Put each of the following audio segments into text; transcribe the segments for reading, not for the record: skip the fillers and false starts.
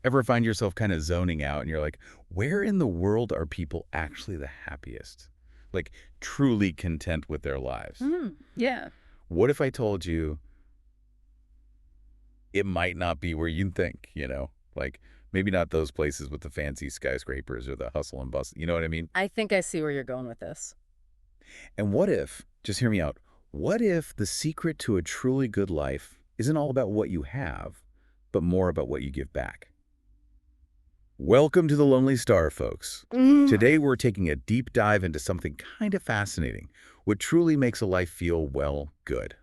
Ever find yourself kind of zoning out and you're like, where in the world are people actually the happiest? Like, truly content with their lives? Yeah. What if I told you it might not be where you think? Like, maybe not those places with the fancy skyscrapers or the hustle and bustle. You know what I mean? I think I see where you're going with this. And what if, just hear me out, what if the secret to a truly good life isn't all about what you have, but more about what you give back? Welcome to the Lonely Star, folks. Today we're taking a deep dive into something kind of fascinating, what truly makes a life feel, well, good.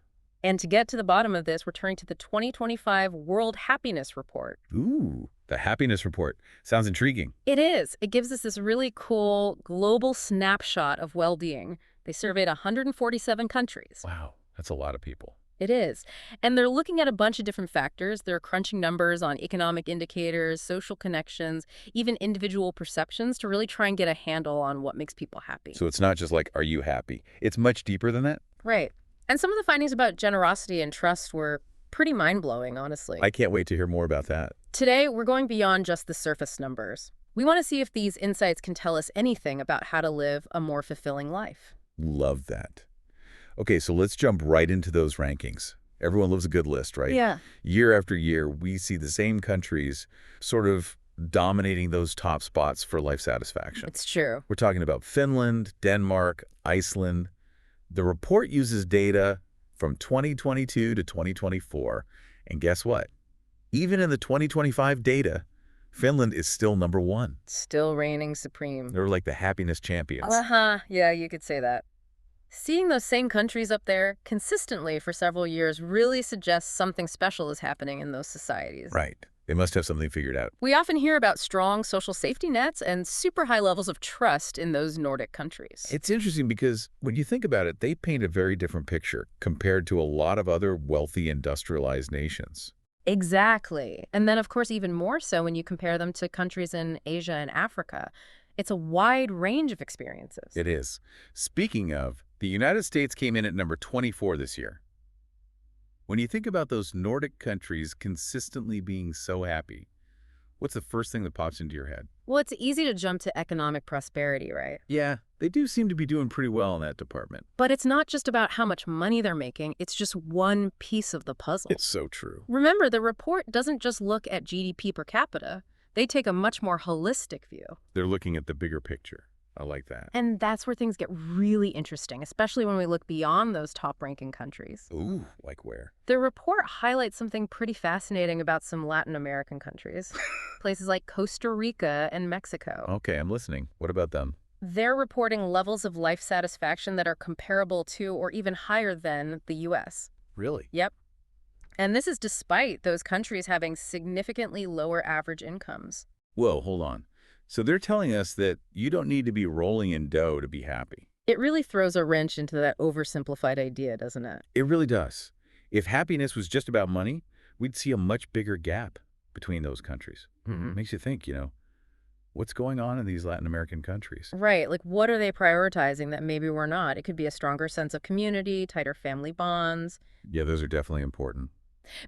And to get to the bottom of this, we're turning to the 2025 World Happiness Report. Ooh, the happiness report. Sounds intriguing. It is. It gives us this really cool global snapshot of well-being. They surveyed 147 countries. Wow, that's a lot of people. It is. And they're looking at a bunch of different factors. They're crunching numbers on economic indicators, social connections, even individual perceptions to really try and get a handle on what makes people happy. So it's not just like, are you happy? It's much deeper than that? Right. And some of the findings about generosity and trust were pretty mind-blowing, honestly. I can't wait to hear more about that. Today, we're going beyond just the surface numbers. We want to see if these insights can tell us anything about how to live a more fulfilling life. Love that. Okay, so let's jump right into those rankings. Everyone loves a good list, right? Yeah. Year after year, we see the same countries sort of dominating those top spots for life satisfaction. It's true. We're talking about Finland, Denmark, Iceland. The report uses data from 2022 to 2024. And guess what? Even in the 2025 data, Finland is still #1. Still reigning supreme. They're like the happiness champions. Yeah, you could say that. Seeing those same countries up there consistently for several years really suggests something special is happening in those societies. Right. They must have something figured out. We often hear about strong social safety nets and super high levels of trust in those Nordic countries. It's interesting because when you think about it, they paint a very different picture compared to a lot of other wealthy industrialized nations. Exactly. And then, of course, even more so when you compare them to countries in Asia and Africa. It's a wide range of experiences. It is. Speaking of, the United States came in at number 24 this year. When you think about those Nordic countries consistently being so happy, what's the first thing that pops into your head? Well, it's easy to jump to economic prosperity, right? Yeah, they do seem to be doing pretty well in that department. But it's not just about how much money they're making. It's just one piece of the puzzle. It's so true. Remember, the report doesn't just look at GDP per capita. They take a much more holistic view. They're looking at the bigger picture. I like that. And that's where things get really interesting, especially when we look beyond those top-ranking countries. Ooh, like where? The report highlights something pretty fascinating about some Latin American countries, places like Costa Rica and Mexico. Okay, I'm listening. What about them? They're reporting levels of life satisfaction that are comparable to or even higher than the U.S. Really? Yep. And this is despite those countries having significantly lower average incomes. Whoa, hold on. So they're telling us that you don't need to be rolling in dough to be happy. It really throws a wrench into that oversimplified idea, doesn't it? It really does. If happiness was just about money, we'd see a much bigger gap between those countries. It makes you think, what's going on in these Latin American countries? Right. Like, what are they prioritizing that maybe we're not? It could be a stronger sense of community, tighter family bonds. Yeah, those are definitely important.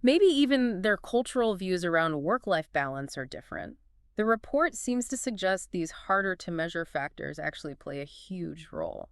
Maybe even their cultural views around work-life balance are different. The report seems to suggest these harder-to-measure factors actually play a huge role.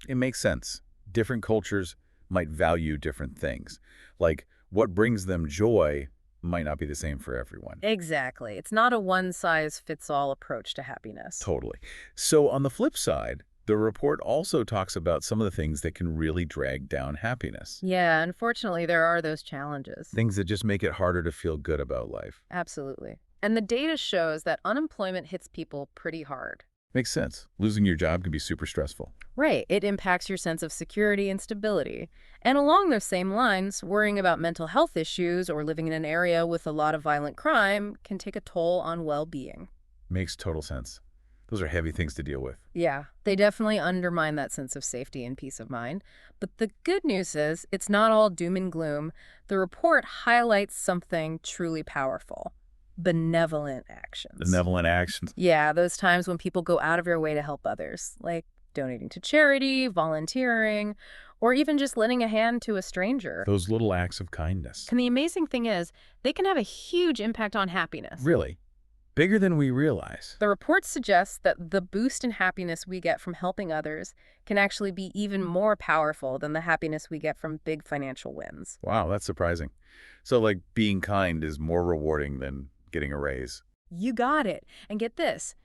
It makes sense. Different cultures might value different things. Like, what brings them joy might not be the same for everyone. Exactly. It's not a one-size-fits-all approach to happiness. Totally. So on the flip side, the report also talks about some of the things that can really drag down happiness. Yeah, unfortunately, there are those challenges. Things that just make it harder to feel good about life. Absolutely. And the data shows that unemployment hits people pretty hard. Makes sense. Losing your job can be super stressful. Right. It impacts your sense of security and stability. And along those same lines, worrying about mental health issues or living in an area with a lot of violent crime can take a toll on well-being. Makes total sense. Those are heavy things to deal with. Yeah, they definitely undermine that sense of safety and peace of mind. But the good news is it's not all doom and gloom. The report highlights something truly powerful. Benevolent actions. Benevolent actions. Yeah, those times when people go out of their way to help others, like donating to charity, volunteering, or even just lending a hand to a stranger. Those little acts of kindness. And the amazing thing is, they can have a huge impact on happiness. Really? Bigger than we realize. The report suggests that the boost in happiness we get from helping others can actually be even more powerful than the happiness we get from big financial wins. Wow, that's surprising. So, like, being kind is more rewarding than getting a raise. You got it. And get this.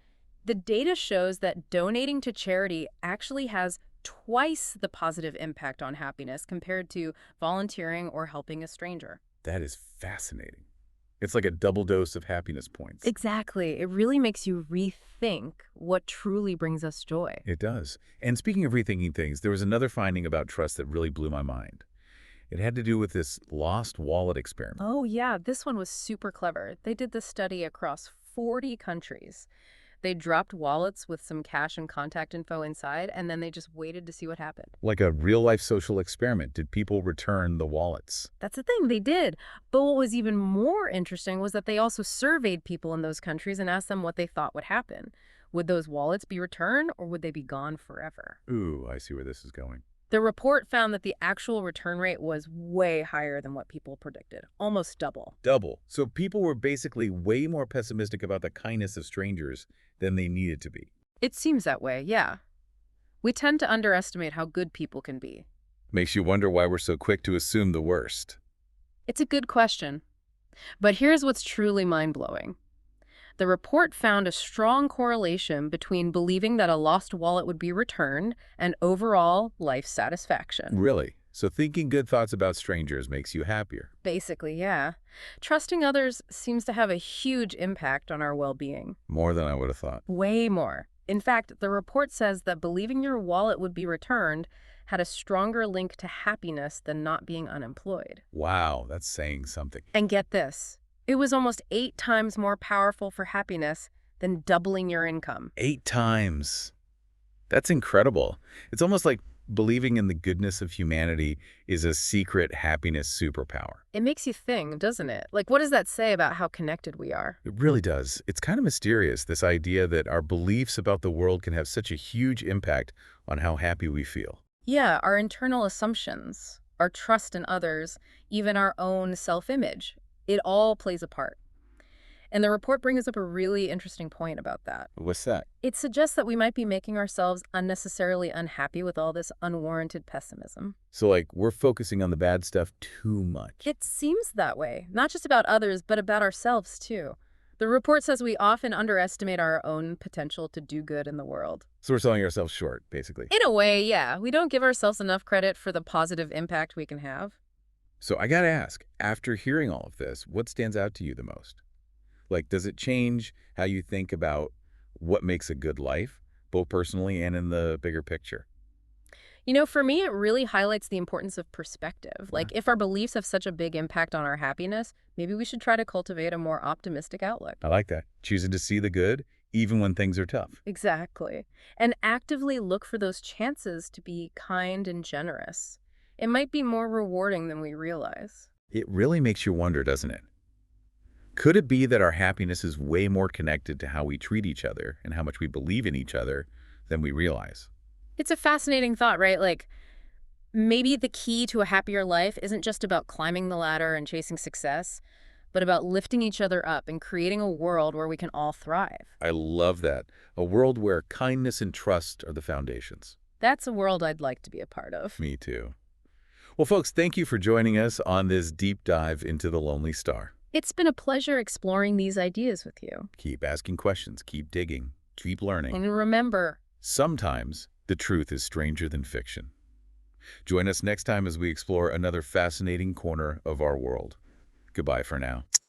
The data shows that donating to charity actually has twice the positive impact on happiness compared to volunteering or helping a stranger. That is fascinating. It's like a double dose of happiness points. Exactly. It really makes you rethink what truly brings us joy. It does. And speaking of rethinking things, there was another finding about trust that really blew my mind. It had to do with this lost wallet experiment. Oh, yeah. This one was super clever. They did this study across 40 countries. They dropped wallets with some cash and contact info inside, and then they just waited to see what happened. Like a real-life social experiment. Did people return the wallets? That's the thing, they did. But what was even more interesting was that they also surveyed people in those countries and asked them what they thought would happen. Would those wallets be returned, or would they be gone forever? Ooh, I see where this is going. The report found that the actual return rate was way higher than what people predicted, almost double. Double. So people were basically way more pessimistic about the kindness of strangers than they needed to be. It seems that way, yeah. We tend to underestimate how good people can be. Makes you wonder why we're so quick to assume the worst. It's a good question. But here's what's truly mind-blowing. The report found a strong correlation between believing that a lost wallet would be returned and overall life satisfaction. Really? So thinking good thoughts about strangers makes you happier? Basically, yeah. Trusting others seems to have a huge impact on our well-being. More than I would have thought. Way more. In fact, the report says that believing your wallet would be returned had a stronger link to happiness than not being unemployed. Wow, that's saying something. And get this. It was almost 8 times more powerful for happiness than doubling your income. 8 times. That's incredible. It's almost like believing in the goodness of humanity is a secret happiness superpower. It makes you think, doesn't it? Like, what does that say about how connected we are? It really does. It's kind of mysterious, this idea that our beliefs about the world can have such a huge impact on how happy we feel. Yeah, our internal assumptions, our trust in others, even our own self-image. It all plays a part. And the report brings up a really interesting point about that. What's that? It suggests that we might be making ourselves unnecessarily unhappy with all this unwarranted pessimism. So, like, we're focusing on the bad stuff too much. It seems that way, not just about others, but about ourselves, too. The report says we often underestimate our own potential to do good in the world. So we're selling ourselves short, basically. In a way, yeah. We don't give ourselves enough credit for the positive impact we can have. So I gotta ask, after hearing all of this, what stands out to you the most? Like, does it change how you think about what makes a good life, both personally and in the bigger picture? You know, for me, it really highlights the importance of perspective. Like, if our beliefs have such a big impact on our happiness, maybe we should try to cultivate a more optimistic outlook. I like that. Choosing to see the good, even when things are tough. Exactly. And actively look for those chances to be kind and generous. It might be more rewarding than we realize. It really makes you wonder, doesn't it? Could it be that our happiness is way more connected to how we treat each other and how much we believe in each other than we realize? It's a fascinating thought, right? Like, maybe the key to a happier life isn't just about climbing the ladder and chasing success, but about lifting each other up and creating a world where we can all thrive. I love that. A world where kindness and trust are the foundations. That's a world I'd like to be a part of. Me too. Well, folks, thank you for joining us on this deep dive into the Lonely Star. It's been a pleasure exploring these ideas with you. Keep asking questions, keep digging, keep learning. And remember, sometimes the truth is stranger than fiction. Join us next time as we explore another fascinating corner of our world. Goodbye for now.